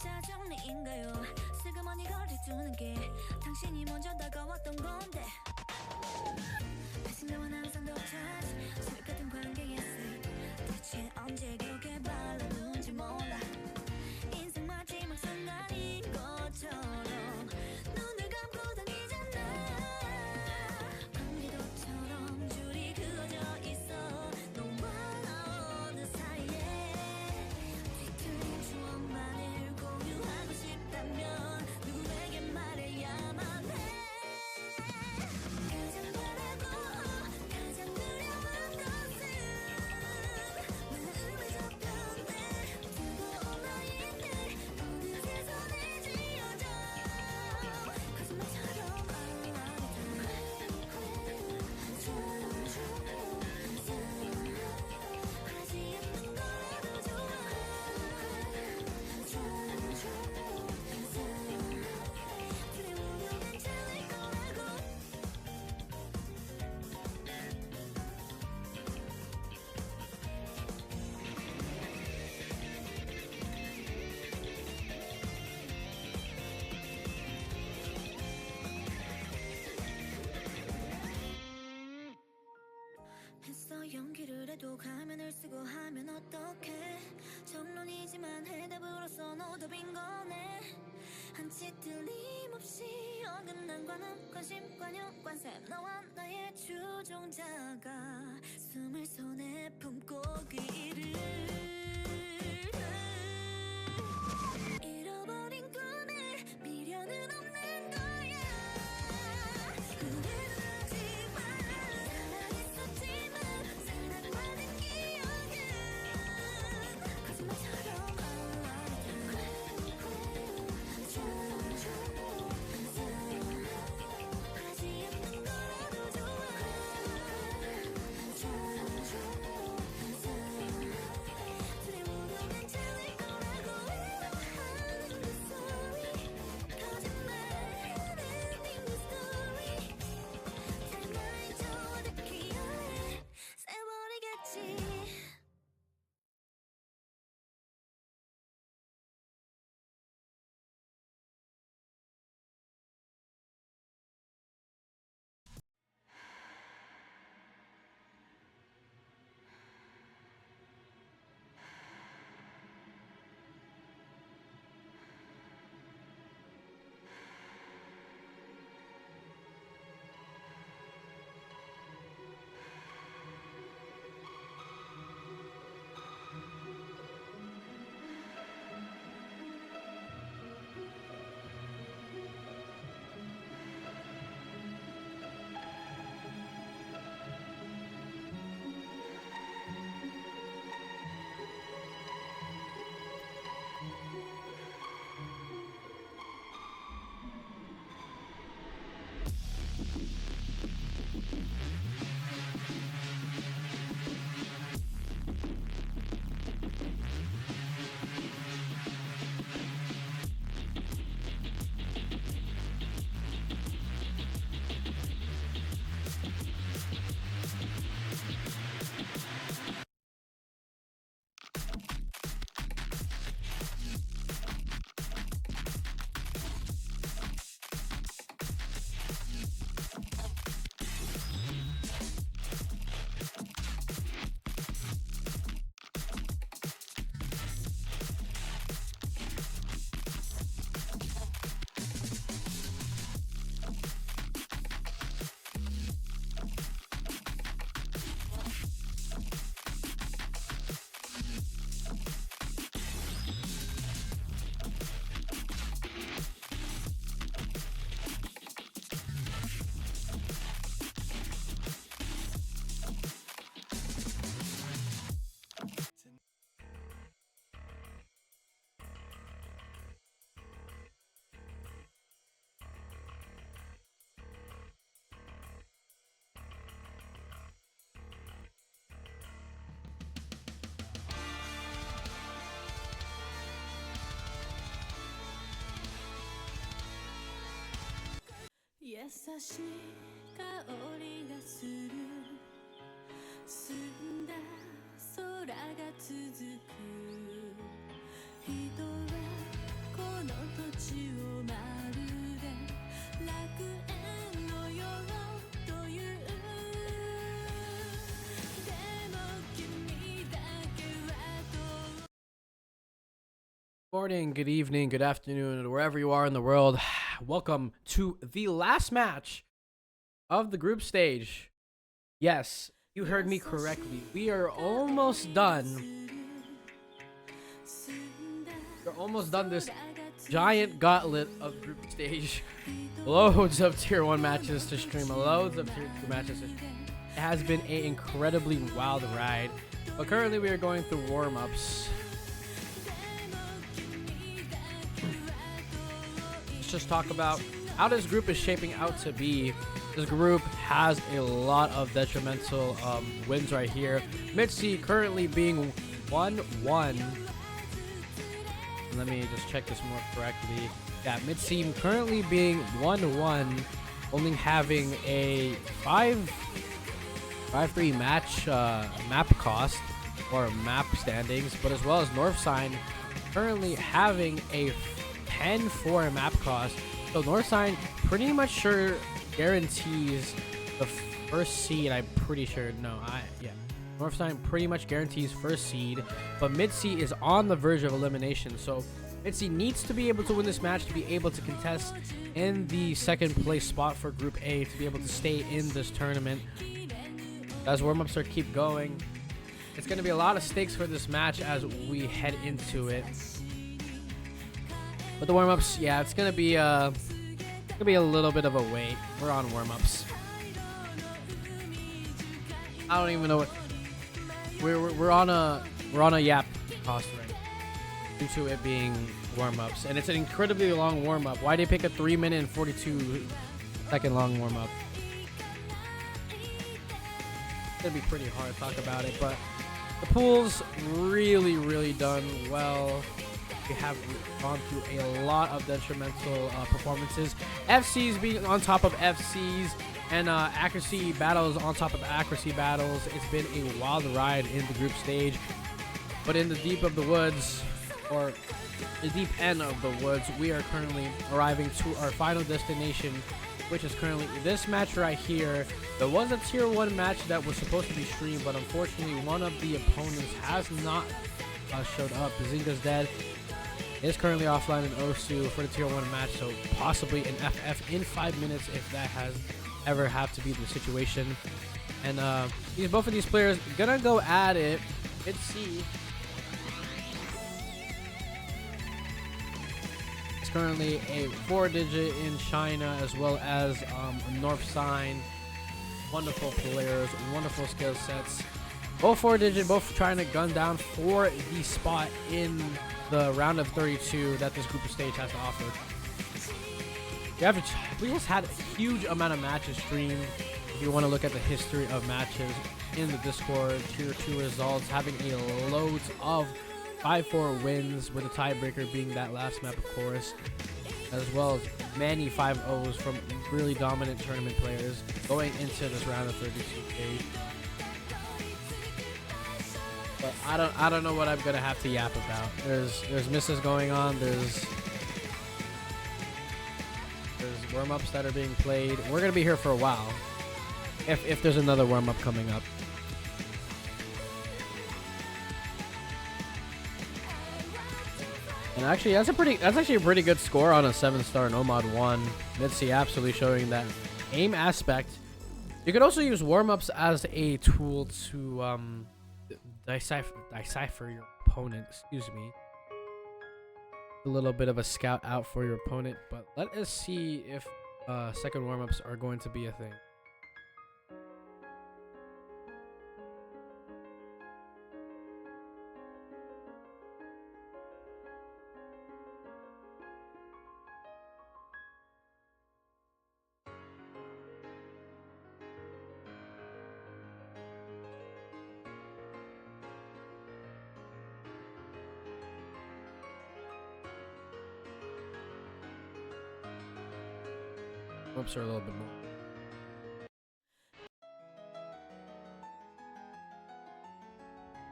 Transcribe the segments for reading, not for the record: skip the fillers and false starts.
문자 정리인가요? 슬그머니 거리두는 게 당신이 먼저 다가왔던 건데 배신감은 항상 더 touch 술 같은 관계의 색 대체 언제 그렇게 발라놓은지 몰라 인생 마지막 순간인 것처럼 눈을 감고 다니잖아 밤기도처럼 줄이 그어져 있어 너와 어느 사이에 뒤틀린 추억만을 공유하고 싶다면 누구에게 말해야만 해 가장 바라고 가장 두려운 것은 마음의 저편에 뜨거운 나이들 어느새 손에 쥐어져 거짓말처럼 하지 않는 거라도 좋아 두려워도 괜찮을 거라고 했어 연기를 해도 가면을 쓰고 하면 어떡해 정론이지만 해답으로서 노답인 거네 한치 틀림없이 어긋난 관음 관심 관용 관세 너와 나의 추종자가 숨을 손에 품고 그 일을 잃어버린 꿈에 미련은 없는 거야 후회는 하지만 사랑했었지만 사랑받은 기억은 거짓말처럼 하지 않는 거라도 좋아 두려워도 괜찮을 거라고 하는 그 소리 거짓말 ending the story 타임라인 저어듣 기어에 세월이겠지優しい香りがする澄んだ空が続く人は Morning, good evening, good afternoon, wherever you are in the world. Welcome to the last match of the group stage. Yes, you heard me correctly. We are almost done. We're almost done this giant gauntlet of group stage. Loads of tier 1 matches to stream, loads of tier 2 matches to stream. It has been an incredibly wild ride, but currently we are going through warm-ups. Just talk about how this group is shaping out to be. This group has a lot of detrimental wins right here. MidC currently being 1-1. Let me just check this more correctly. Yeah, MidC currently being 1-1, only having a 5-3 match map cost or map standings, but as well as northsign currently having a 10-4 map cost. So northsign pretty much sure guarantees the first seed. I'm pretty sure. Northsign pretty much guarantees first seed, but MidC is on the verge of elimination. So MidC needs to be able to win this match to be able to contest in the second place spot for Group A to be able to stay in this tournament. As warm-ups are keep going, it's going to be a lot of stakes for this match as we head into it. But the warm-ups, yeah, it's gonna be a little bit of a wait. We're on warm-ups. I don't even know what we're on a yap cost right due to it being warm-ups, and it's an incredibly long warm-up. Why did they pick a 3-minute and 42-second long warm-up? It's gonna be pretty hard to talk about it, but the pools really done well. We have gone through a lot of detrimental performances. FCs being on top of FCs and accuracy battles on top of accuracy battles. It's been a wild ride in the group stage. But in the deep of the woods, or the deep end of the woods, we are currently arriving to our final destination, which is currently this match right here. There was a tier 1 match that was supposed to be streamed, but unfortunately one of the opponents has not showed up. Zinga's dead. Is currently offline in Osu for the tier 1 match, so possibly an FF in 5 minutes if that has ever have to be the situation. And both of these players gonna go at it. MidC it's currently a 4-digit in China, as well as northsign. Wonderful players, wonderful skill sets. Both 4-digit, both trying to gun down for the spot in the round of 32 that this group of stage has to offer. We just had a huge amount of matches streamed. If you want to look at the history of matches in the Discord, tier 2 results, having a loads of 5-4 wins, with the tiebreaker being that last map, of course, as well as many 5-0s from really dominant tournament players going into this round of 32 stage. But I don't know what I'm gonna have to yap about. There's misses going on. There's warm-ups that are being played. We're gonna be here for a while. If there's another warm-up coming up. And actually that's actually a pretty good score on a 7-star Nomad 1. MidC absolutely showing that aim aspect. You could also use warm-ups as a tool to decipher your opponent, excuse me. A little bit of a scout out for your opponent, but let us see if second warm-ups are going to be a thing. Warm-ups are a little bit more.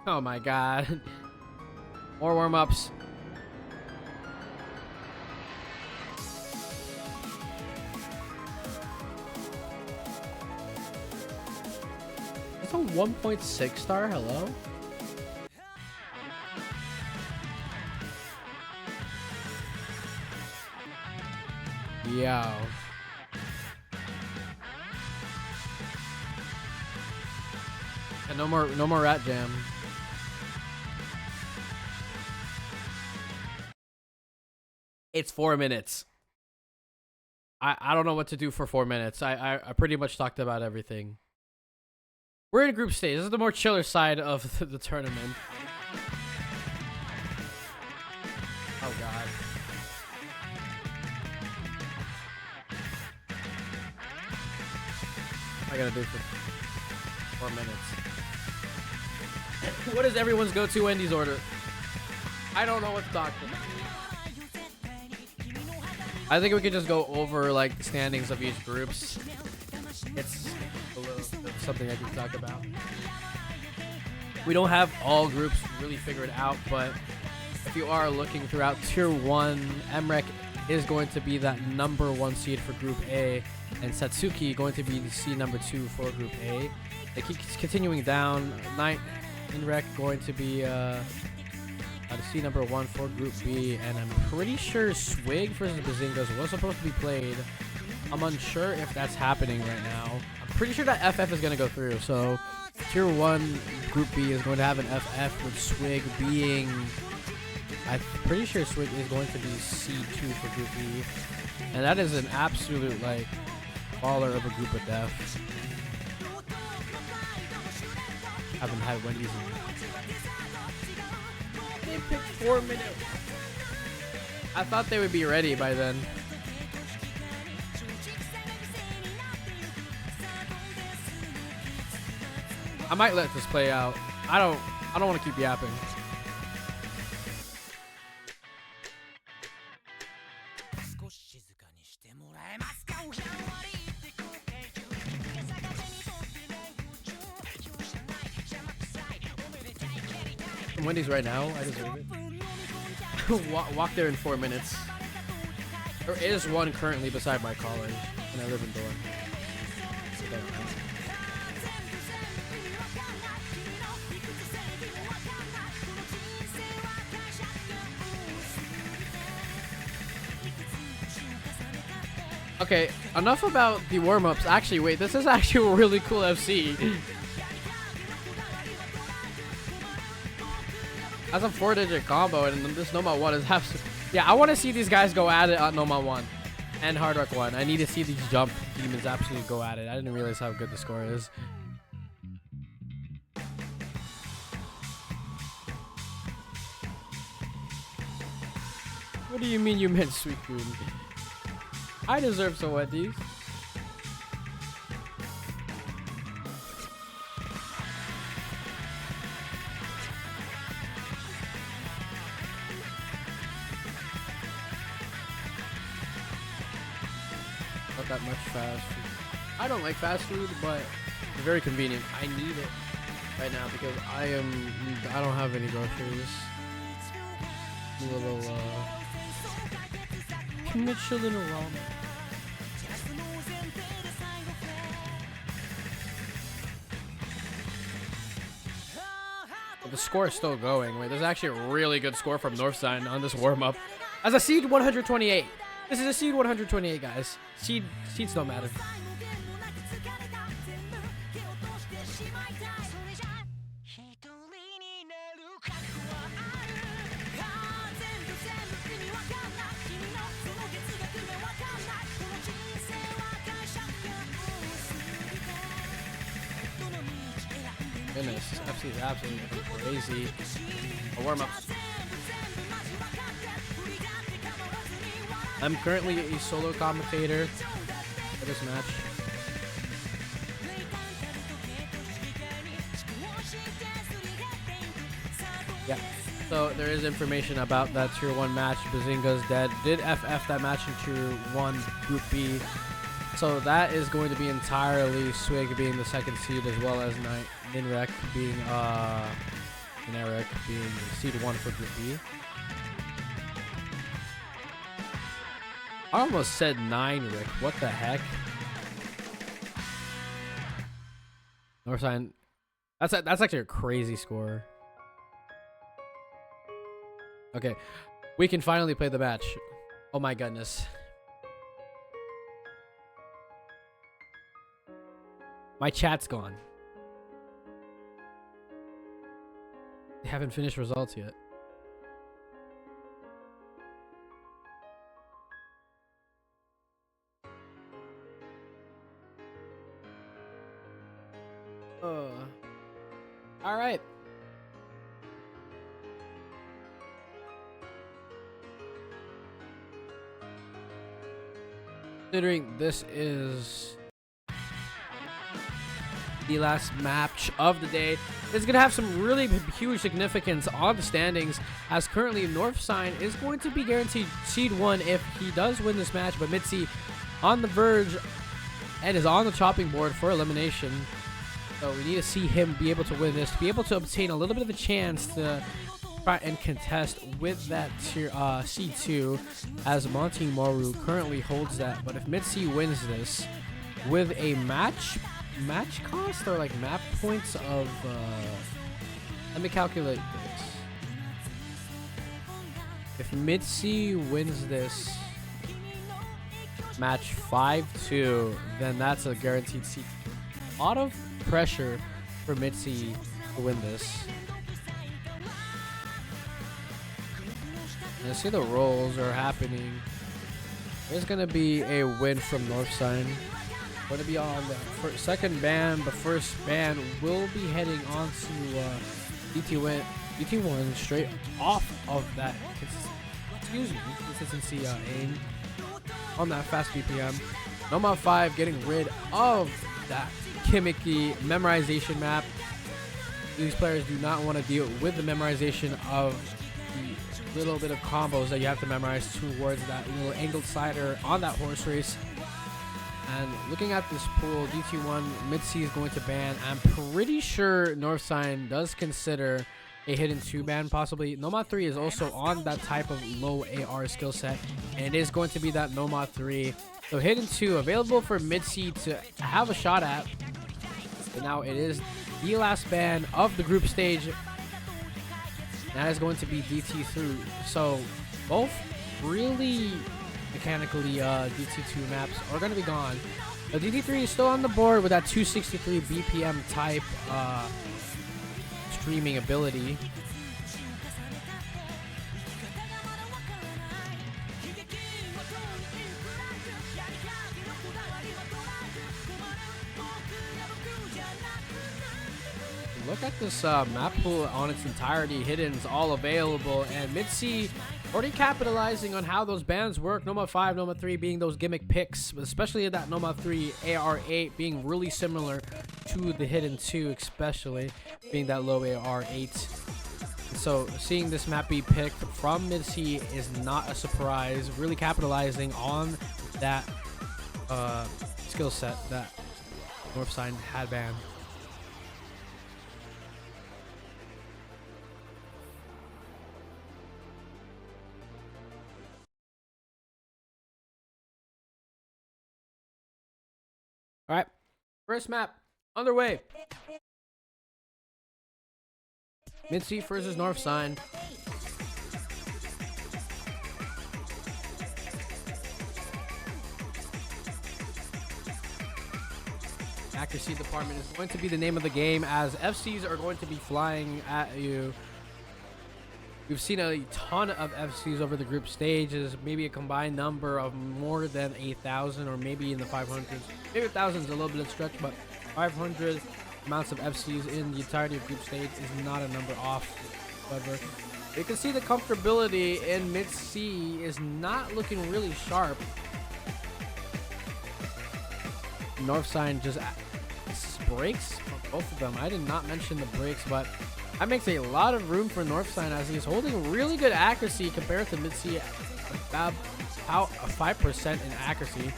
Oh my god. More warm-ups. It's a 1.6 star, hello? Yeah. And no more Rat Jam. It's 4 minutes. I don't know what to do for 4 minutes. I pretty much talked about everything. We're in group stage. This is the more chiller side of the tournament. Oh god. What am I gonna do for 4 minutes? What is everyone's go-to Wendy's order? I don't know what to talk about. I think we could just go over like the standings of each groups. It's a little something I can talk about. We don't have all groups really figured out, but if you are looking throughout Tier 1, MREC is going to be that #1 seed for Group A, and Satsuki going to be the seed #2 for Group A. They keep continuing down. NREC going to be the seed #1 for Group B, and I'm pretty sure Swig versus Bazingas was supposed to be played. I'm unsure if that's happening right now. I'm pretty sure that FF is going to go through, so Tier 1 Group B is going to have an FF with Swig being... I'm pretty sure Swig is going to be C2 for Group B, and that is an absolute, like, baller of a group of death. Haven't had Wendy's in... They picked 4 minutes. I thought they would be ready by then. I might let this play out. I don't want to keep yapping. I'm Wendy's right now. I deserve it. Walk there in 4 minutes. There is one currently beside my college, and I live in Dorm. Okay, enough about the warm-ups. Actually, wait, this is actually a really cool FC. That's a 4-digit combo, and this Noma 1 is absolutely... Yeah, I want to see these guys go at it on Noma 1 and Hard Rock 1. I need to see these jump demons absolutely go at it. I didn't realize how good the score is. What do you mean you meant Sweet Green? I deserve some Wendy's. Not that much fast food. I don't like fast food, but it's very convenient. I need it right now because I don't have any groceries. A little Michelin ramen. The score is still going. Wait, there's actually a really good score from Northsign on this warm-up. As a seed 128. This is a seed 128, guys. Seeds don't matter. Goodness, FC is absolutely crazy. A warm-up. I'm currently a solo commentator for this match. Yeah. So there is information about that Tier 1 match. Bazinga's dead. Did FF that match in Tier 1 Group B. So that is going to be entirely Swig being the second seed, as well as Ninrek being seed 1 for Group B. I almost said 9, Rick. What the heck? Northsign. That's actually a crazy score. Okay, we can finally play the match. Oh my goodness. My chat's gone. They haven't finished results yet. All right. Considering this is the last match of the day, it's going to have some really huge significance on the standings, as currently northsign is going to be guaranteed seed 1 if he does win this match, but MidC on the verge and is on the chopping board for elimination. So we need to see him be able to win this, to be able to obtain a little bit of a chance to try and contest with that tier C2, as Monty Moru currently holds that. But if MidC wins this with a match cost or like map points of let me calculate this. If MidC wins this match 5-2, then that's a guaranteed seat. A lot of pressure for MidC to win this. Let's see, the rolls are happening. There's gonna be a win from northsign. Going to be on the second ban, but first ban will be heading on to DT1 straight off of that consistency aim on that fast BPM. Nomad 5 getting rid of that gimmicky memorization map. These players do not want to deal with the memorization of the little bit of combos that you have to memorize towards that little angled slider on that horse race. And looking at this pool, DT1, MidC is going to ban. I'm pretty sure northsign does consider a hidden 2 ban possibly. Nomad 3 is also on that type of low AR skill set, and it is going to be that Nomad 3. So hidden 2 available for MidC to have a shot at. But now it is the last ban of the group stage. That is going to be DT3. So both really mechanically DT2 maps are going to be gone. But DT3 is still on the board with that 263 BPM type streaming ability. Look at this map pool on its entirety. Hidden's all available, and MidC already capitalizing on how those bans work. Nomad 5, Nomad 3 being those gimmick picks, especially that Nomad 3 AR8 being really similar to the Hidden 2, especially being that low AR8. So seeing this map be picked from MidC is not a surprise. Really capitalizing on that skill set that northsign had banned. All right, first map underway. MidC versus northsign. Accuracy department is going to be the name of the game, as FCs are going to be flying at you. We've seen a ton of FCs over the group stages, maybe a combined number of more than 8,000 or maybe in the 500s. Maybe 1,000 is a little bit of stretch, but 500 amounts of FCs in the entirety of group stage is not a number off. However, you can see the comfortability in MidC is not looking really sharp. Northsign just breaks for both of them. I did not mention the breaks, but that makes a lot of room for northsign, as he's holding really good accuracy compared to MidC, about a 5% in accuracy.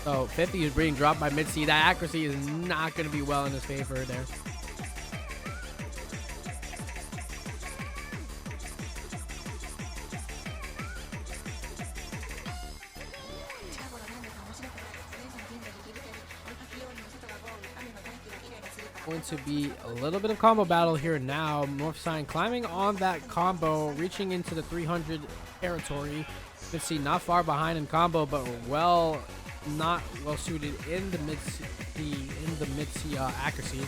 So 50 is being dropped by MidC. That accuracy is not going to be well in his favor there. Going to be a little bit of combo battle here now. Northsign climbing on that combo, reaching into the 300 territory. MidC not far behind in combo, but well not well suited in the mid-C accuracy.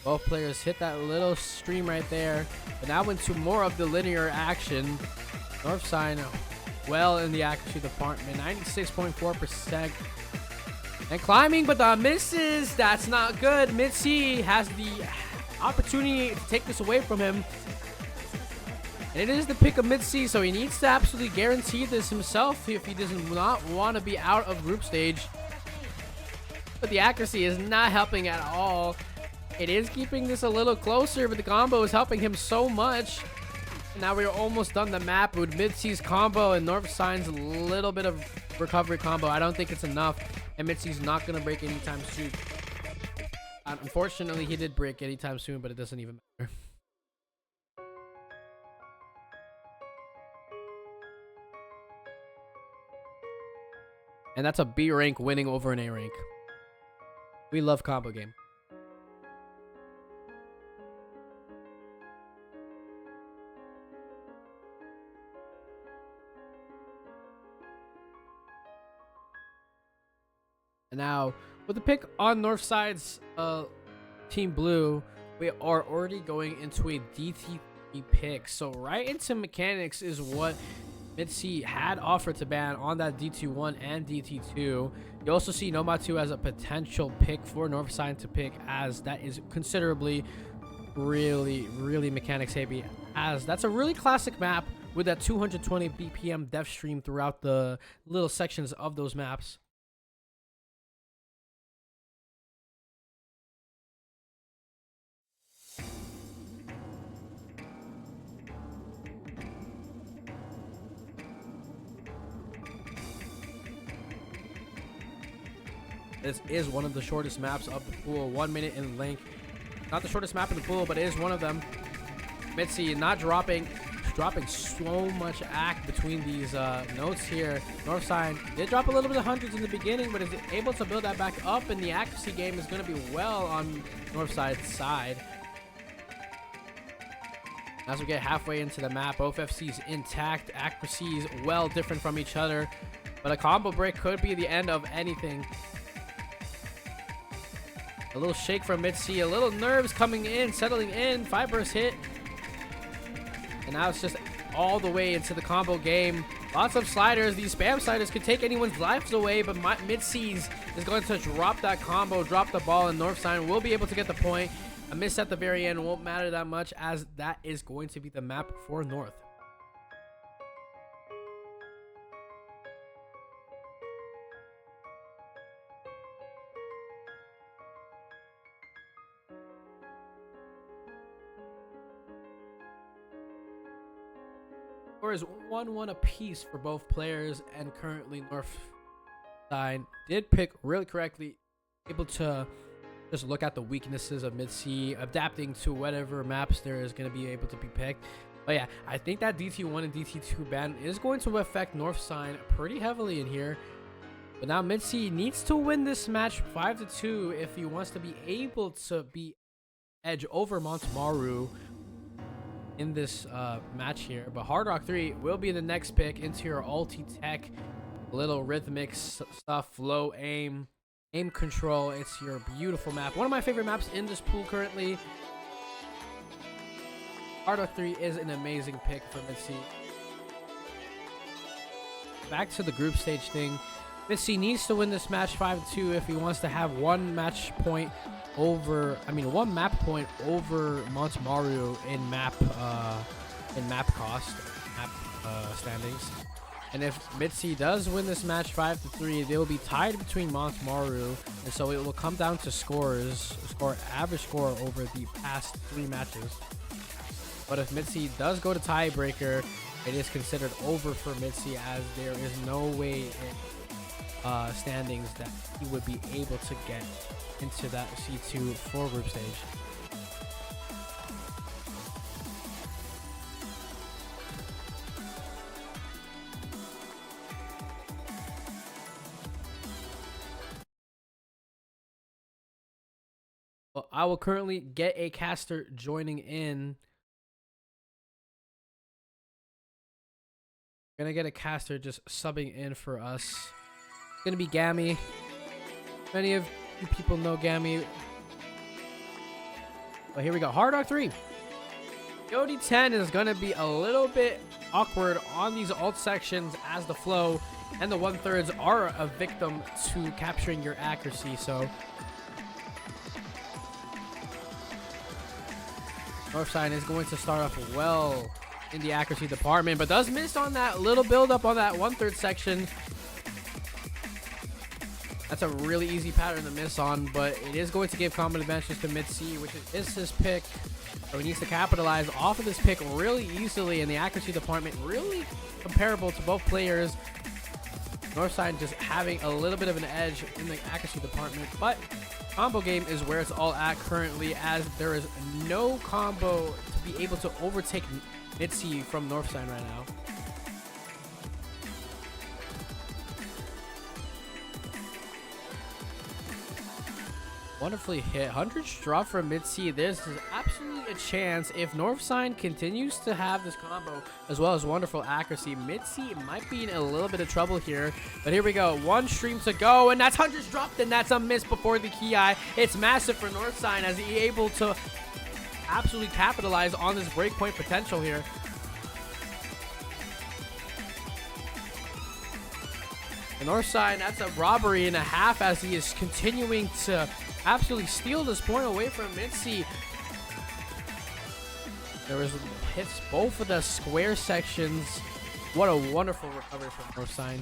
Both players hit that little stream right there, but now into more of the linear action. Northsign well in the accuracy department, 96.4%. And climbing, but the misses. That's not good. MidC has the opportunity to take this away from him. And it is the pick of MidC, so he needs to absolutely guarantee this himself if he does not want to be out of group stage. But the accuracy is not helping at all. It is keeping this a little closer, but the combo is helping him so much. And now we're almost done the map with MidC's combo and northsign's little bit of recovery combo. I don't think it's enough, and MidC's not going to break anytime soon. Unfortunately, he did break anytime soon, but it doesn't even matter. And that's a B rank winning over an A rank. We love combo game. And now, with the pick on Northside's Team Blue, we are already going into a DT3 pick. So right into mechanics is what MidC had offered to ban on that DT1 and DT2. You also see Nomad2 as a potential pick for Northside to pick, as that is considerably really mechanics heavy, as that's a really classic map with that 220 BPM depth stream throughout the little sections of those maps. This is one of the shortest maps of the pool, 1 minute in length. Not the shortest map in the pool, but it is one of them. MidC not dropping so much act between these notes here. Northside did drop a little bit of hundreds in the beginning, but is able to build that back up, and the accuracy game is going to be well on Northside's side. As we get halfway into the map, both FCs intact, accuracies well different from each other, but a combo break could be the end of anything. A little shake from MidC, a little nerves coming in, settling in, 5 burst hit. And now it's just all the way into the combo game. Lots of sliders. These spam sliders could take anyone's lives away, but MidC's is going to drop that combo, drop the ball, and Northside will be able to get the point. A miss at the very end won't matter that much, as that is going to be the map for North. Score is 1-1 apiece for both players, and currently Northside did pick really correctly, able to just look at the weaknesses of MidC, adapting to whatever maps there is going to be able to be picked. But yeah, I think that DT1 and DT2 ban is going to affect Northside pretty heavily in here. But now MidC needs to win this match 5-2 if he wants to be able to be edge over Montemaru in this match here. But Hard Rock 3 will be the next pick into your ulti tech, little rhythmic stuff, low aim control. It's your beautiful map, one of my favorite maps in this pool currently. Hard Rock 3 is an amazing pick for MidC. Back to the group stage thing, MidC needs to win this match 5-2 if he wants to have one map point over Montemaru in map cost, standings. And if MidC does win this match 5-3, they will be tied between Montemaru, and so it will come down to average score over the past 3 matches. But if MidC does go to tiebreaker, it is considered over for MidC, as there is no way in standings that he would be able to get into that C2 for group stage. Well, I will currently get a caster joining in. Gonna get a caster just subbing in for us. It's gonna be Gammy. Many of you people know Gammy. But here we go. Hard Rock 3. Yodi 10 is gonna be a little bit awkward on these alt sections as the flow and the 1/3s are a victim to capturing your accuracy. So Northsign is going to start off well in the accuracy department, but does miss on that little build up on that 1/3 section. That's a really easy pattern to miss on, but it is going to give common advantages to MidC, which is his pick. So he needs to capitalize off of this pick really easily in the accuracy department, really comparable to both players. Northside just having a little bit of an edge in the accuracy department, but combo game is where it's all at currently, as there is no combo to be able to overtake MidC from Northside right now. Wonderfully hit. 100s drop from MidC. This is absolutely a chance if Northside continues to have this combo as well as wonderful accuracy. MidC might be in a little bit of trouble here, but here we go. One stream to go, and that's 100s dropped, and that's a miss before the Ki. It's massive for Northside as he able to absolutely capitalize on this breakpoint potential here. The Northside, that's a robbery and a half as he is continuing to absolutely steal this point away from MidC. There was hits both of the square sections. What a wonderful recovery from Northside.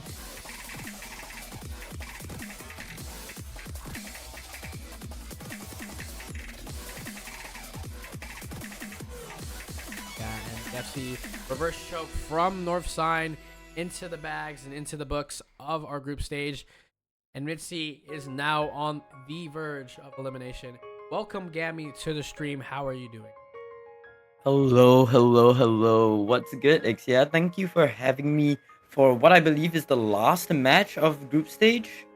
Yeah, and that's the reverse choke from Northside into the bags and into the books of our group stage. And MidC is now on the verge of elimination. Welcome, Gammy, to the stream. How are you doing? Hello. What's good, Ixia? Thank you for having me for what I believe is the last match of group stage.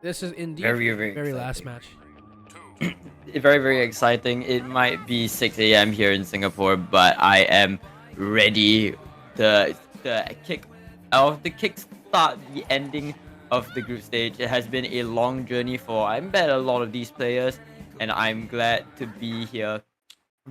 This is indeed very last match. Very exciting. It might be 6 a.m. here in Singapore, but I am ready to kickstart the ending of the group stage. It has been a long journey for I bet a lot of these players, and I'm glad to be here.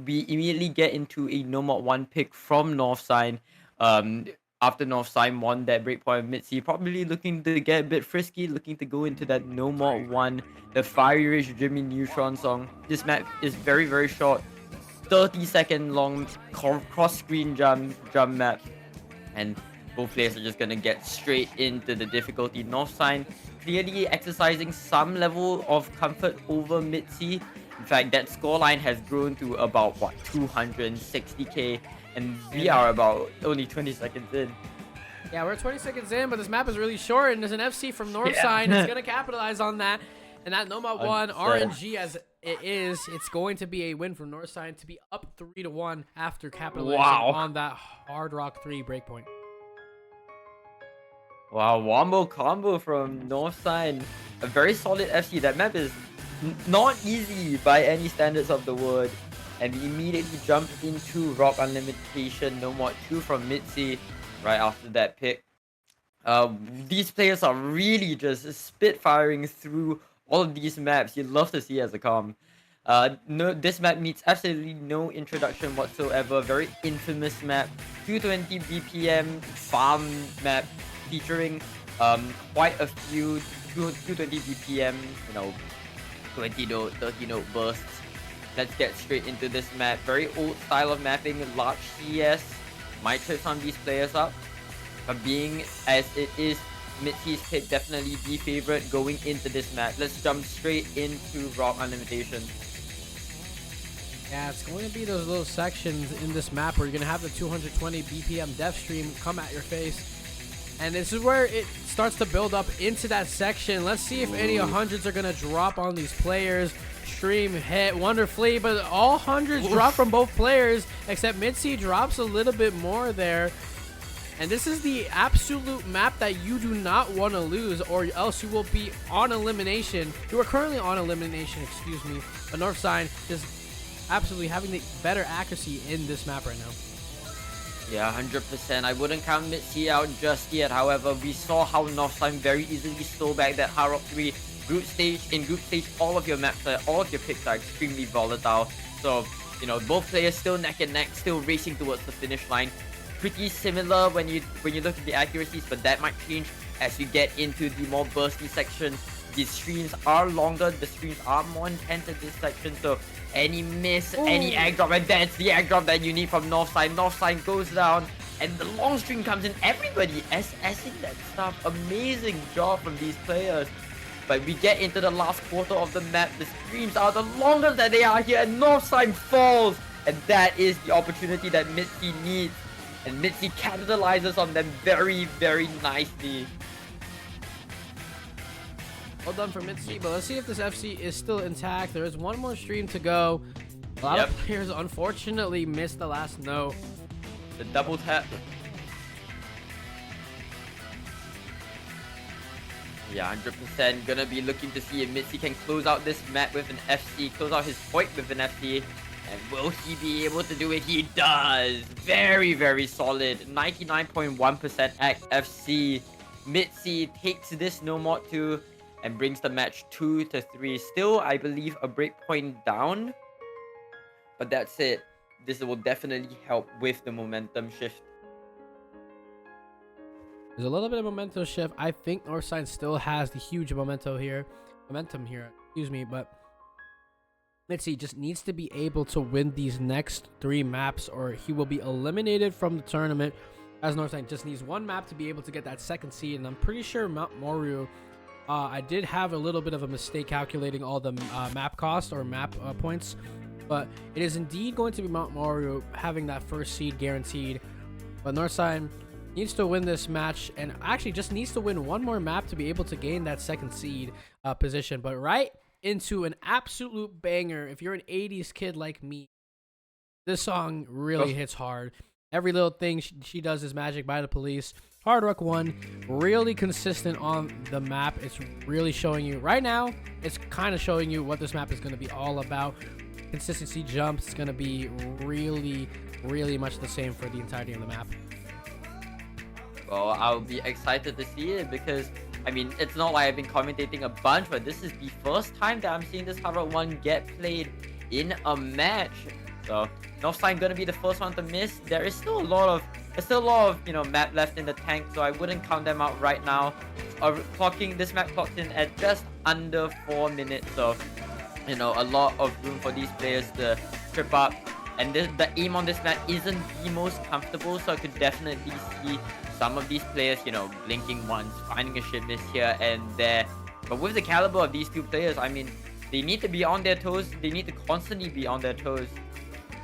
We immediately get into a no mod 1 pick from Northsign. After Northsign won that breakpoint of MidC, probably looking to get a bit frisky, looking to go into that no mod 1, the Fiery Ridge Jimmy Neutron song. This map is very short, 30-second long cross screen jump map, and both players are just gonna get straight into the difficulty. Northsign clearly exercising some level of comfort over MidC. In fact, that scoreline has grown to about 260k, and we are about only 20 seconds in. Yeah, we're 20 seconds in, but this map is really short, and there's an FC from Northside. It's gonna capitalize on that, and that no mod 1 RNG as it is, it's going to be a win from Northside to be up 3-1 after capitalizing on that Hard Rock 3 breakpoint. Wow, wombo combo from Northside. A very solid FC. That map is not easy by any standards of the word. And we immediately jump into Rock Unlimitation no mod 2 from MidC right after that pick. These players are really just spitfiring through all of these maps. You'd love to see as a comm. This map needs absolutely no introduction whatsoever. Very infamous map. 220 BPM farm map, featuring quite a few 220 BPM, 20 note, 30 note bursts. Let's get straight into this map. Very old style of mapping, large CS. Might trip some of these players up, but being as it is MidC's pick, definitely the favorite going into this map. Let's jump straight into Rock Unlimitation. Yeah, it's going to be those little sections in this map where you're going to have the 220 BPM death stream come at your face. And this is where it starts to build up into that section. Let's see if any 100s are going to drop on these players. Stream hit wonderfully, but all 100s drop from both players, except MidC drops a little bit more there. And this is the absolute map that you do not want to lose, or else you will be on elimination. You are currently on elimination, excuse me. But Northside is absolutely having the better accuracy in this map right now. Yeah, 100%. I wouldn't count MidC out just yet. However, we saw how northsign very easily stole back that Hard Rock 3 group stage. In group stage, all of your maps, all of your picks are extremely volatile. So, you know, both players still neck and neck, still racing towards the finish line. Pretty similar when you look at the accuracies, but that might change as you get into the more bursty sections. The streams are longer, the streams are more intense in this section, so any miss, any egg drop, and that's the egg drop that you need from northsign. Northsign goes down, and the long stream comes in. Everybody SSing that stuff. Amazing job from these players. But we get into the last quarter of the map. The streams are the longest that they are here, and northsign falls. And that is the opportunity that MidC needs. And MidC capitalizes on them very, very nicely. Well done for MidC, but let's see if this FC is still intact. There is one more stream to go. A lot of players unfortunately missed the last note. The double tap. Yeah, 100% gonna be looking to see if MidC can close out this map with an FC, close out his point with an FC. And will he be able to do it? He does! Very, very solid. 99.1% FC. MidC takes this no mod 2 and brings the match 2-3. Still, I believe, a break point down. But that's it. This will definitely help with the momentum shift. There's a little bit of momentum shift. I think northsign still has the huge momentum here. Excuse me, but MidC just needs to be able to win these next 3 maps or he will be eliminated from the tournament, as northsign just needs 1 map to be able to get that 2nd seed. And I'm pretty sure Mount Moru, I did have a little bit of a mistake calculating all the map cost or map points, but it is indeed going to be Mount Moru having that 1st seed guaranteed. But northsign needs to win this match and actually just needs to win 1 more map to be able to gain that 2nd seed position. But right into an absolute banger. If you're an 80s kid like me, this song really hits hard. Every little thing she does is Magic by the Police. Hard Rock 1, really consistent on the map. It's really showing you right now, it's kind of showing you what this map is going to be all about. Consistency jumps is going to be really, really much the same for the entirety of the map. Well, I'll be excited to see it because, I mean, it's not like I've been commentating a bunch, but this is the first time that I'm seeing this Hard Rock 1 get played in a match. So, northsign gonna be the first one to miss. There's still a lot of, you know, map left in the tank, so I wouldn't count them out right now. This map clocked in at just under 4 minutes, so, you know, a lot of room for these players to trip up. And the aim on this map isn't the most comfortable, so I could definitely see some of these players, you know, blinking once, finding a ship miss here and there. But with the caliber of these 2 players, I mean, they need to be on their toes. They need to constantly be on their toes.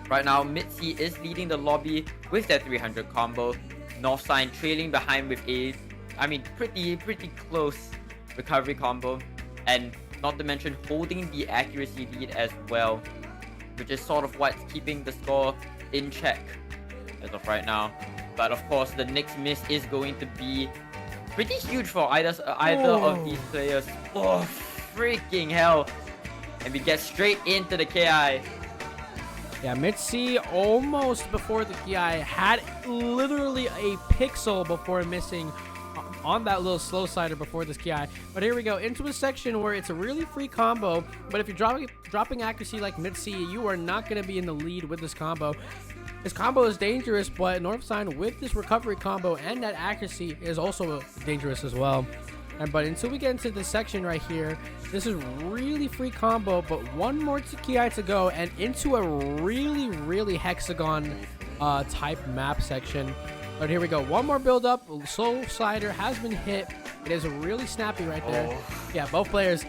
Right now, MidC is leading the lobby with their 300 combo. Northsign trailing behind with a, I mean, pretty close recovery combo. And not to mention holding the accuracy lead as well, which is sort of what's keeping the score in check as of right now. But of course, the next miss is going to be pretty huge for either of these players. Oh, freaking hell. And we get straight into the KI. Yeah, MidC almost before the KI had literally a pixel before missing on that little slow slider before this KI. But here we go into a section where it's a really free combo. But if you're dropping accuracy like MidC, you are not going to be in the lead with this combo. This combo is dangerous, but northsign with this recovery combo and that accuracy is also dangerous as well. But until we get into this section right here, this is really free combo, but 1 more KI to go and into a really hexagon type map section. But here we go, 1 more build up. Slow slider has been hit. It is really snappy right there. Yeah, both players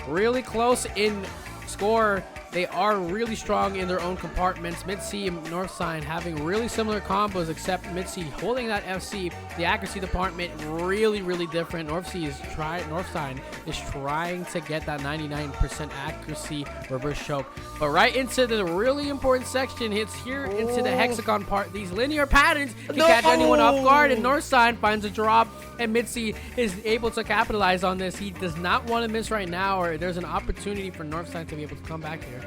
really close in score. They are really strong in their own compartments. MidC and northsign having really similar combos, except MidC holding that FC. The accuracy department really different. Northsign is trying to get that 99% accuracy reverse choke. But right into the really important section, hits here into the hexagon part. These linear patterns can catch anyone off guard, and northsign finds a drop, and MidC is able to capitalize on this. He does not want to miss right now, or there's an opportunity for northsign to be able to come back here.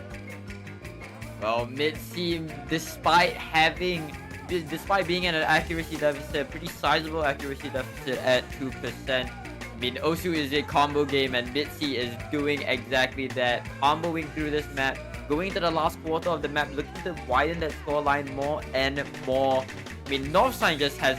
Well, MidC, despite having despite being at an accuracy deficit, pretty sizable accuracy deficit at 2%. I mean, Osu is a combo game, and MidC is doing exactly that. Comboing through this map, going to the last quarter of the map, looking to widen that scoreline more and more. I mean, northsign just has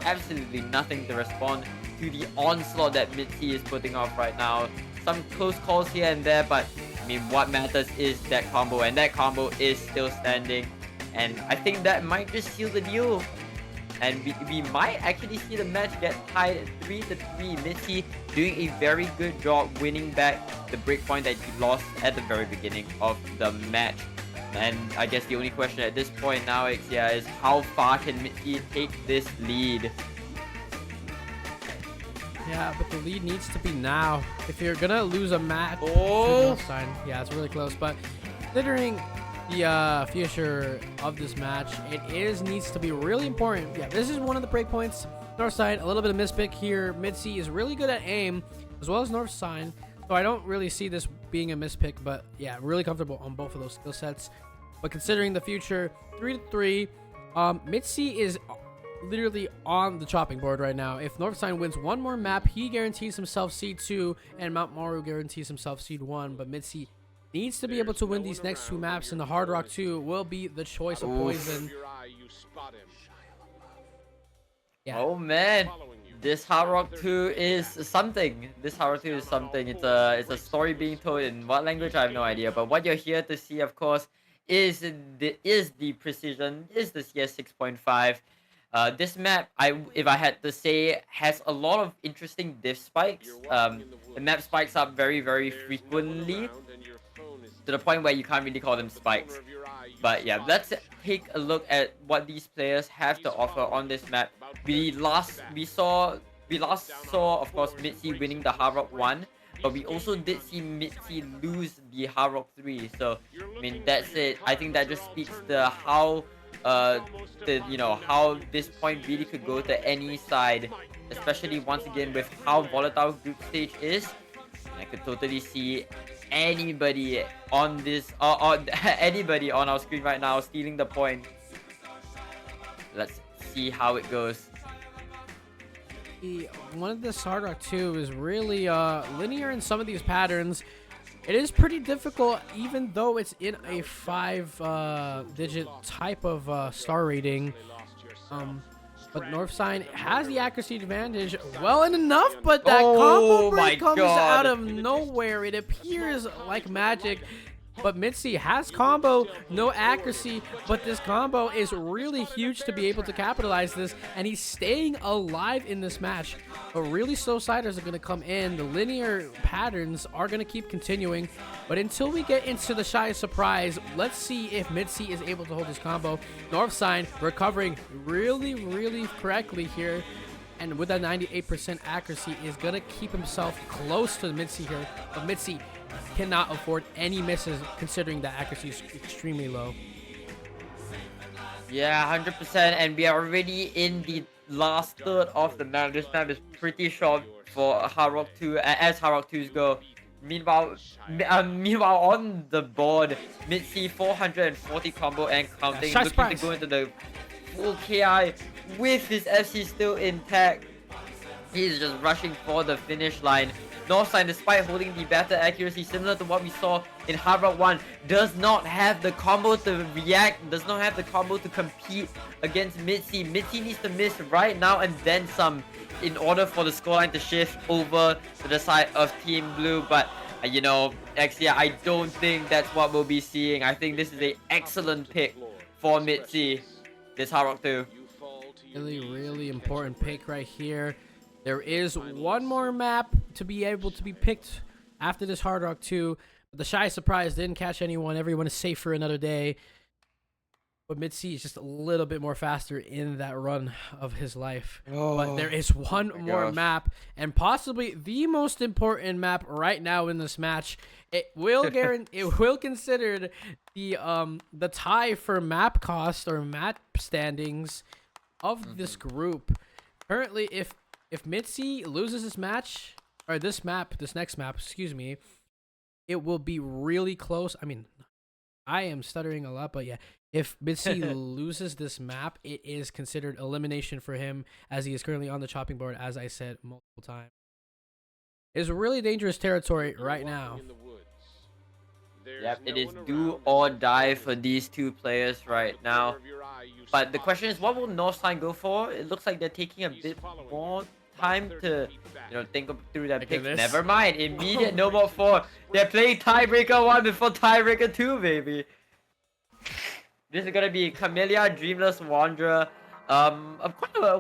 absolutely nothing to respond to the onslaught that MidC is putting off right now. Some close calls here and there, but I mean, what matters is that combo, and that combo is still standing. And I think that might just seal the deal. And we might actually see the match get tied at 3-3. MidC doing a very good job winning back the breakpoint that he lost at the very beginning of the match. And I guess the only question at this point now, Xia, is how far can MidC take this lead? Yeah, but the lead needs to be now. If you're gonna lose a match, yeah, it's really close. But considering the future of this match, it needs to be really important. Yeah, this is one of the breakpoints. Northside, a little bit of mispick here. MidC is really good at aim, as well as Northside. So I don't really see this being a mispick, but yeah, really comfortable on both of those skill sets. But considering the future, 3-3, MidC is literally on the chopping board right now. If Northside wins one more map, he guarantees himself seed 2, and Mount Maru guarantees himself seed 1. But MidC needs to be able to win these next 2 maps, and the Hard Rock 2 will be the choice of poison. Yeah. Oh man, this Hard Rock 2 is something. This Hard Rock 2 is something. It's a story being told in what language, I have no idea. But what you're here to see, of course, is the precision, is the CS 6.5. This map, if I had to say, has a lot of interesting diff spikes. The map spikes up very, very frequently, to the point where you can't really call them spikes. But yeah, let's take a look at what these players have to offer on this map. We last saw, of course, MidC winning the Hard Rock 1, but we also did see MidC lose the Hard Rock 3. So I mean, that's it. I think that just speaks to how how this point really could go to any side, especially once again with how volatile group stage is. I could totally see anybody on this anybody on our screen right now stealing the point. Let's see how it goes. One of this Hard Rock 2 is really linear in some of these patterns. It is pretty difficult, even though it's in a 5-digit type of star rating. But Northsign has the accuracy advantage well and enough, but that combo break comes out of nowhere. It appears like magic. But MidC has combo, no accuracy, but this combo is really huge to be able to capitalize this, and he's staying alive in this match. But really slow siders are going to come in. The linear patterns are going to keep continuing. But until we get into the shy surprise, let's see if MidC is able to hold this combo. Northsign recovering really, really correctly here. And with that 98% accuracy, is going to keep himself close to MidC here. But MidC cannot afford any misses, considering that accuracy is extremely low. Yeah, 100%, and we are already in the last third of the map. This map is pretty short for Hard Rock 2, as Hard Rock 2s go. Meanwhile, on the board, MidC 440 combo and counting, looking to go into the full KI with his FC still intact. He's just rushing for the finish line. Northside, despite holding the better accuracy, similar to what we saw in Hard Rock 1, does not have the combo to react, does not have the combo to compete against MidC. MidC needs to miss right now and then some in order for the scoreline to shift over to the side of Team Blue. But, you know, Xia, I don't think that's what we'll be seeing. I think this is an excellent pick for MidC, this Hard Rock 2. Really, really important pick right here. There is one more map to be able to be picked after this Hard Rock 2. The shy surprise didn't catch anyone. Everyone is safe for another day. But MidC is just a little bit more faster in that run of his life. But there is one more map, and possibly the most important map right now in this match. It will consider the tie for map cost or map standings of this group. Currently, if MidC loses this match, or this next map, excuse me, it will be really close. I mean, I am stuttering a lot, but yeah. If MidC loses this map, it is considered elimination for him, as he is currently on the chopping board, as I said multiple times. It's really dangerous territory right now. Yep, it is do or die for these two players right now. But the question is, what will northsign go for? It looks like they're taking a bit more time to, think through that pick. Never mind, immediate no more 4. They're playing tiebreaker 1 before tiebreaker 2, baby. This is gonna be Camellia, Dreamless Wanderer. I'm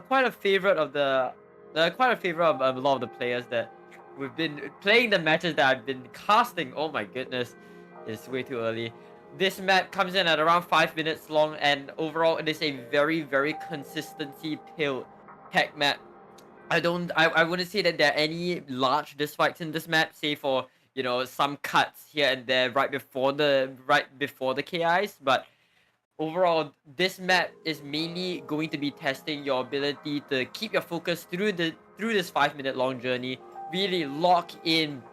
quite a favorite of a lot of the players that we've been playing, the matches that I've been casting. Oh my goodness, it's way too early. This map comes in at around 5 minutes long, and overall it is a very, very consistency pilled tech map. I wouldn't say that there are any large dislikes in this map, save for some cuts here and there right before the KIs, but overall, this map is mainly going to be testing your ability to keep your focus through this 5-minute long journey. Really lock in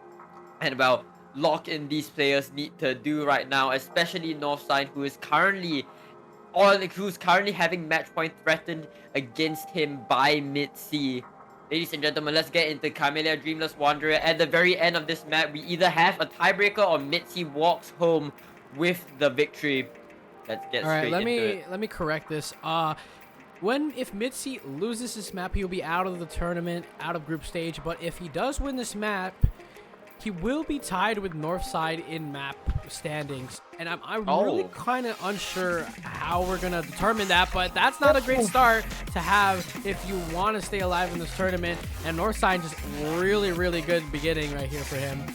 these players need to do right now, especially northsign, who's currently having match point threatened against him by MidC. Ladies and gentlemen, let's get into Camellia Dreamless Wanderer. At the very end of this map, we either have a tiebreaker or MidC walks home with the victory. Let's get straight into it. Let me correct this. If MidC loses this map, he'll be out of the tournament, out of group stage. But if he does win this map, he will be tied with northside in map standings. And I'm really kind of unsure how we're gonna determine that. But that's not a great start to have if you want to stay alive in this tournament. And northside just really, really good beginning right here for him.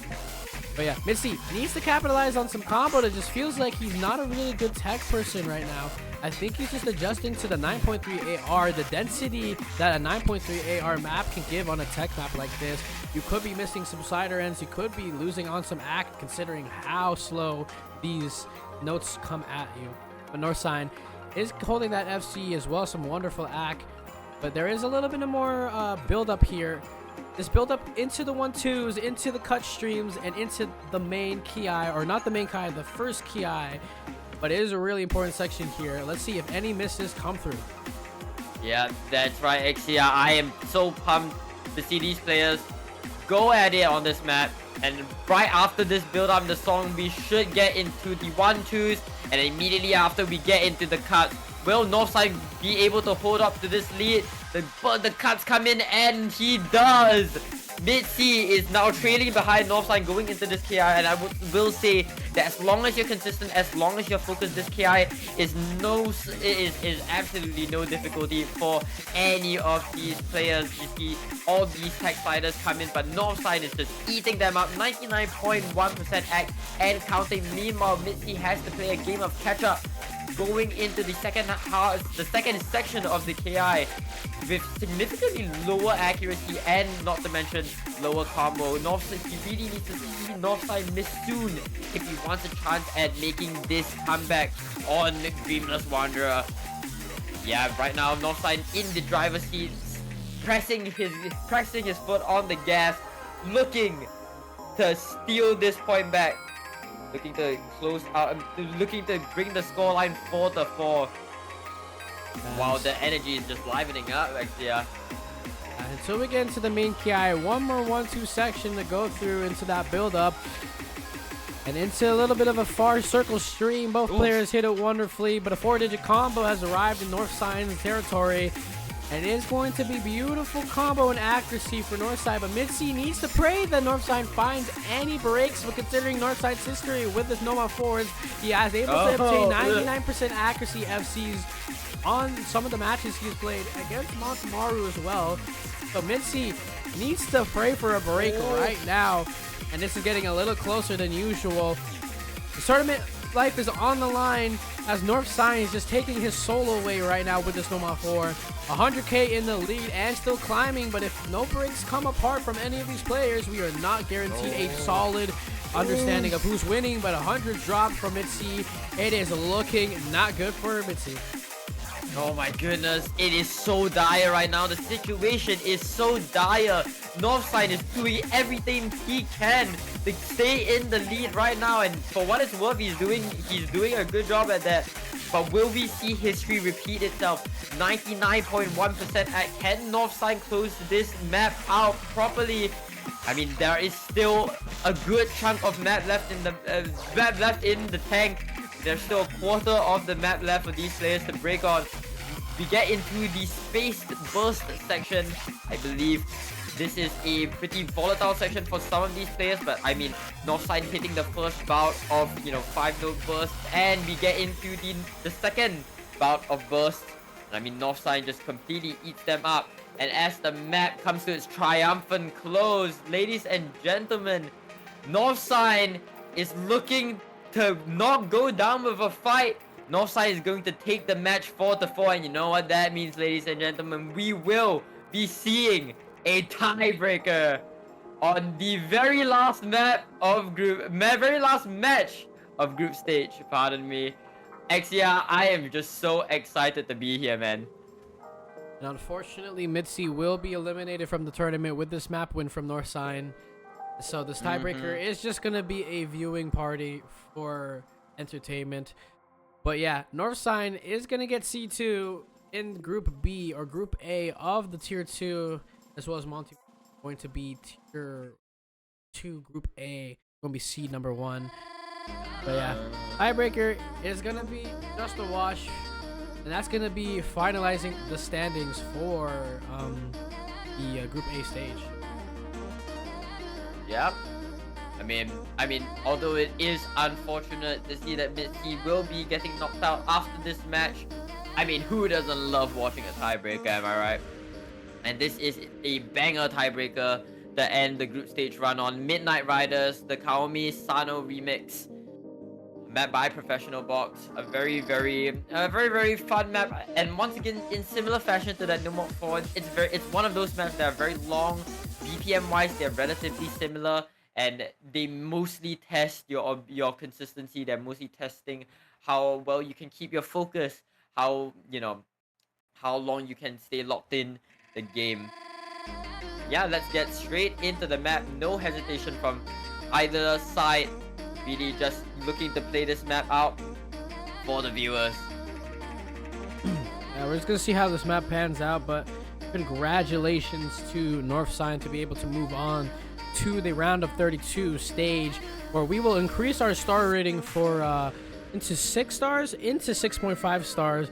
But yeah, MidC needs to capitalize on some combo. That just feels like he's not a really good tech person right now. I think he's just adjusting to the 9.3 AR, the density that a 9.3 AR map can give on a tech map like this. You could be missing some slider ends. You could be losing on some act, considering how slow these notes come at you. But northsign is holding that FC as well, some wonderful act. But there is a little bit more build up here. This build up into the 1-2s, into the cut streams, and into the main ki, or not the main ki, the first ki. But it is a really important section here. Let's see if any misses come through. Yeah, that's right, Xia. I am so pumped to see these players go at it on this map. And right after this build up in the song, we should get into the 1-2s, and immediately after we get into the cuts. Will northside be able to hold up to this lead? The cuts come in, and he does. MidC is now trailing behind northside going into this KI, and I will say that as long as you're consistent, as long as you're focused, this KI is absolutely no difficulty for any of these players. You see all these tech fighters come in, but northside is just eating them up. 99.1% act and counting. Meanwhile, MidC has to play a game of catch up going into the second section of the KI with significantly lower accuracy and not to mention lower combo. Northside, he really needs to see northside miss soon if he wants a chance at making this comeback on Dreamless Wanderer. Yeah, right now northside in the driver's seat, pressing his foot on the gas, looking to steal this point back. Looking to close out, looking to bring the scoreline 4-4. Wow, the energy is just livening up, actually. Until we get into the main KI, one more 1-2 section to go through into that build-up. And into a little bit of a far circle stream. Both players hit it wonderfully, but a 4-digit combo has arrived in northside's territory. And it is going to be beautiful combo and accuracy for northside, but MidC needs to pray that northside finds any breaks. But considering northside's history with this Noma forwards, he is able to obtain 99% accuracy FCs on some of the matches he's played against Maru as well. So MidC needs to pray for a break right now, and this is getting a little closer than usual. The tournament life is on the line as northsign is just taking his solo away right now with this Noma 4. 100k in the lead and still climbing, but if no breaks come apart from any of these players, we are not guaranteed a solid understanding of who's winning. But 100 dropped from MidC. It is looking not good for MidC. Oh my goodness, it is so dire right now. The situation is so dire. Northsign is doing everything he can to stay in the lead right now, and for what it's worth, he's doing a good job at that. But will we see history repeat itself? 99.1% at can Northsign close this map out properly? I mean, there is still a good chunk of map left in the tank. There's still a quarter of the map left for these players to break on. We get into the spaced burst section. I believe this is a pretty volatile section for some of these players, but I mean, Northside hitting the first bout of 5-note burst, and we get into the second bout of burst. I mean, Northside just completely eats them up. And as the map comes to its triumphant close, ladies and gentlemen, Northside is looking to not go down with a fight. Northside is going to take the match 4-4, and you know what that means, ladies and gentlemen? We will be seeing a tiebreaker on the very last match of group stage. Pardon me. Exia, I am just so excited to be here, man. And unfortunately, MidC will be eliminated from the tournament with this map win from Northsign. So this tiebreaker is just going to be a viewing party for entertainment. But yeah, Northsign is going to get C2 in Group B or Group A of the Tier 2, as well as Monty going to be Tier 2 Group A, going to be C number 1. But yeah, tiebreaker is going to be just a wash. And that's going to be finalizing the standings for the Group A stage. Yep. I mean, although it is unfortunate to see that MidC will be getting knocked out after this match, I mean, who doesn't love watching a tiebreaker, am I right? And this is a banger tiebreaker to end the group stage run on Midnight Riders, the Kaomi Sano remix. Map by Professional Box, a very fun map, and once again, in similar fashion to that No More 4, it's one of those maps that are very long. BPM wise, they're relatively similar, and they mostly test your consistency. They're mostly testing how well you can keep your focus, how long you can stay locked in the game. Yeah, let's get straight into the map. No hesitation from either side. Really just looking to play this map out for the viewers. Yeah, we're just gonna see how this map pans out, but congratulations to Northsign to be able to move on to the round of 32 stage, where we will increase our star rating for into 6 stars, into 6.5 stars,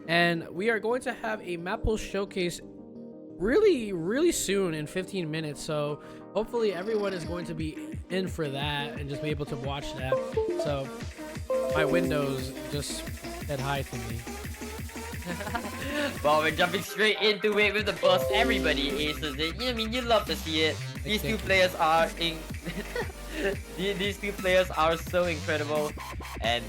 and we are going to have a mappool showcase really soon in 15 minutes. So hopefully everyone is going to be in for that and just be able to watch that. So my Windows just said hi to me. Well, we're jumping straight into it with the burst. Everybody aces it. I mean, you love to see it. These two players are these two players are so incredible, and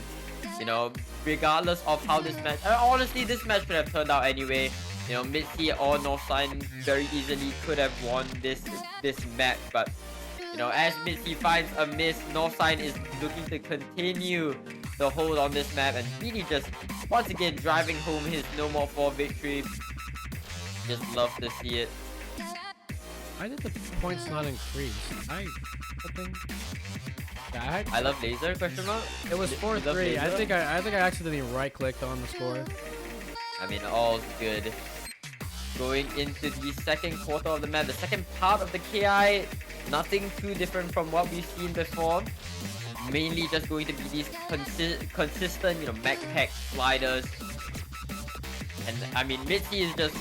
regardless of how this match, honestly, this match could have turned out anyway. MidC or Northsign very easily could have won this match, but as MidC finds a miss, Northsign is looking to continue the hold on this map and really just once again driving home his No More 4 victory. Just love to see it. Why did the points not increase? I love laser ? It was 4-3. I think I accidentally right clicked on the score. I mean, all's good. Going into the second quarter of the map, the second part of the KI, nothing too different from what we've seen before. Mainly just going to be these consistent, mech pack sliders. And I mean, MidC is just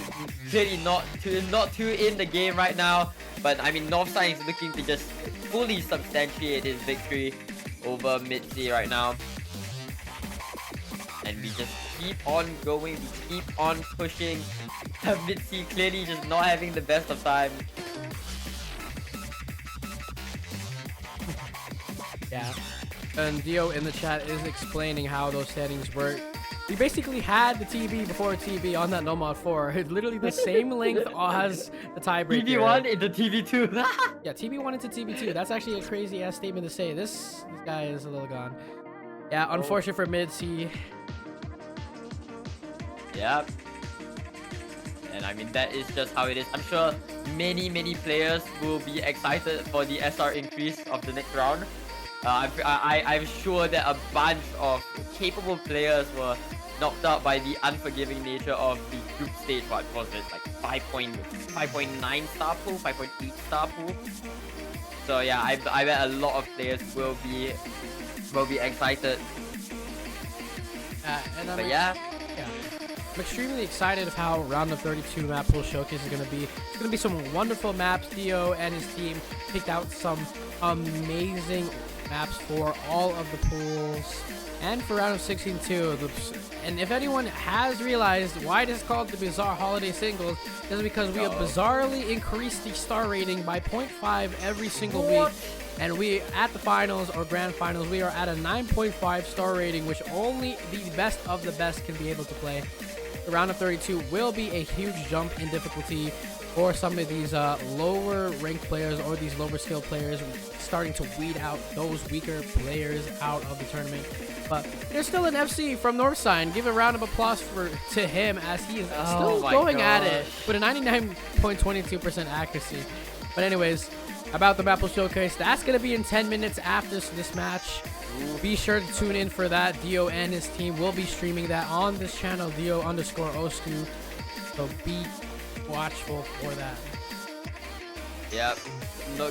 really not too in the game right now. But I mean, Northside is looking to just fully substantiate his victory over MidC right now. And we just keep on going, we keep on pushing. MidC clearly just not having the best of time. Yeah. And Dio in the chat is explaining how those settings work. We basically had the TB before TB on that No Mod 4. It's literally the same length as the tiebreaker. TB1 into TB2. Yeah, TB1 into TB2. That's actually a crazy ass statement to say. This guy is a little gone. Yeah, unfortunate for MidC. Yep. And I mean, that is just how it is. I'm sure many players will be excited for the SR increase of the next round. I'm sure that a bunch of capable players were knocked out by the unforgiving nature of the group stage. What was it? Like 5.9 star pool, 5.8 star pool. So yeah, I bet a lot of players will be excited. But yeah. I'm extremely excited of how round of 32 map pool showcase is going to be. It's going to be some wonderful maps. Dio and his team picked out some amazing maps for all of the pools and for round of 16 too. And if anyone has realized why it is called the Bizarre Holiday Singles, is because we have bizarrely increased the star rating by 0.5 every single week. And we, at the finals or grand finals, we are at a 9.5 star rating, which only the best of the best can be able to play. The round of 32 will be a huge jump in difficulty for some of these lower ranked players or these lower skill players, starting to weed out those weaker players out of the tournament. But there's still an FC from northsign. Give a round of applause to him, as he is still going at it with a 99.22% accuracy. But anyways, about the Maple Showcase, that's going to be in 10 minutes after this match. Be sure to tune in for that. Dio and his team will be streaming that on this channel, Dio_Osku. So be watchful for that. Yep.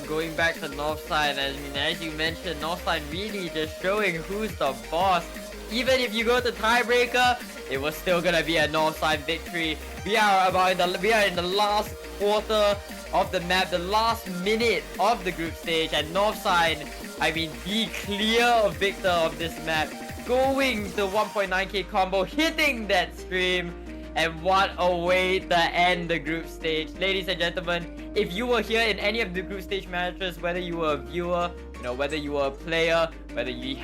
Going back to northside, I mean, as you mentioned, northside really just showing who's the boss. Even if you go to tiebreaker, it was still gonna be a northside victory. We are in the last quarter of the map, the last minute of the group stage, and northside, I mean, the clear victor of this map, going to 1.9k combo, hitting that stream, and what a way to end the group stage. Ladies and gentlemen, if you were here in any of the group stage matches, whether you were a viewer, you know, whether you were a player, whether you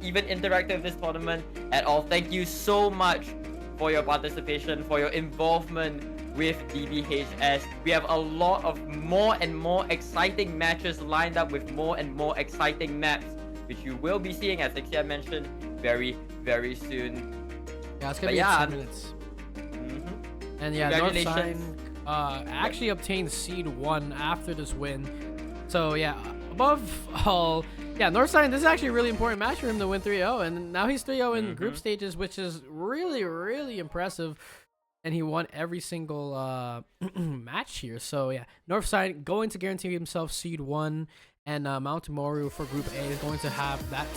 even interacted with this tournament at all, thank you so much for your participation, for your involvement with DBHS. We have a lot of more and more exciting matches lined up with more and more exciting maps, which you will be seeing, as Ixia mentioned, very soon. Yeah, it's gonna be 10 minutes. And yeah, northsign actually obtained seed 1 after this win. So yeah, above all, yeah, northsign, this is actually a really important match for him to win 3-0, and now he's 3-0 in group stages, which is really impressive. And he won every single match here. So yeah, northside going to guarantee himself seed 1, and Mount Moru for Group A is going to have that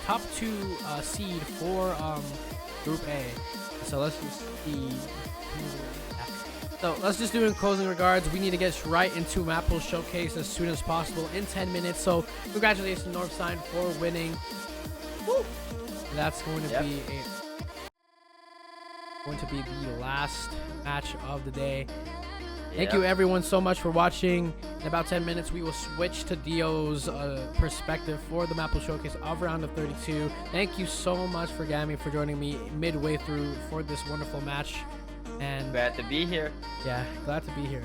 top 2 seed for Group A. So let's just see. So let's just do in closing regards. We need to get right into Maple Showcase as soon as possible in 10 minutes. So congratulations, northside, for winning. Woo! That's going to be the last match of the day. Thank you everyone so much for watching. In about 10 minutes we will switch to Dio's perspective for the Maple Showcase of round of 32. Thank you so much for Gammy for joining me midway through for this wonderful match. And glad to be here. Yeah, glad to be here.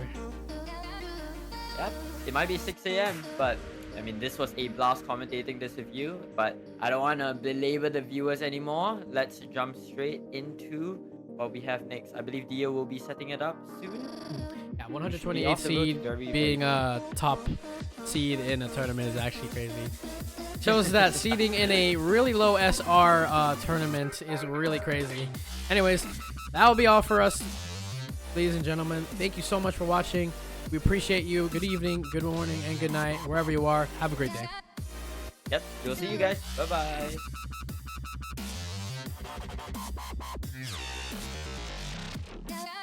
Yep, it might be 6 a.m. but I mean, this was a blast commentating this with you, but I don't want to belabor the viewers anymore. Let's jump straight into what we have next. I believe Dio will be setting it up soon. Yeah, 128 seed being a top seed in a tournament is actually crazy. Shows that seeding in a really low SR tournament is really crazy. Anyways, that will be all for us, ladies and gentlemen. Thank you so much for watching. We appreciate you. Good evening, good morning, and good night, wherever you are. Have a great day. Yep, we'll see you guys. Bye-bye. Yeah.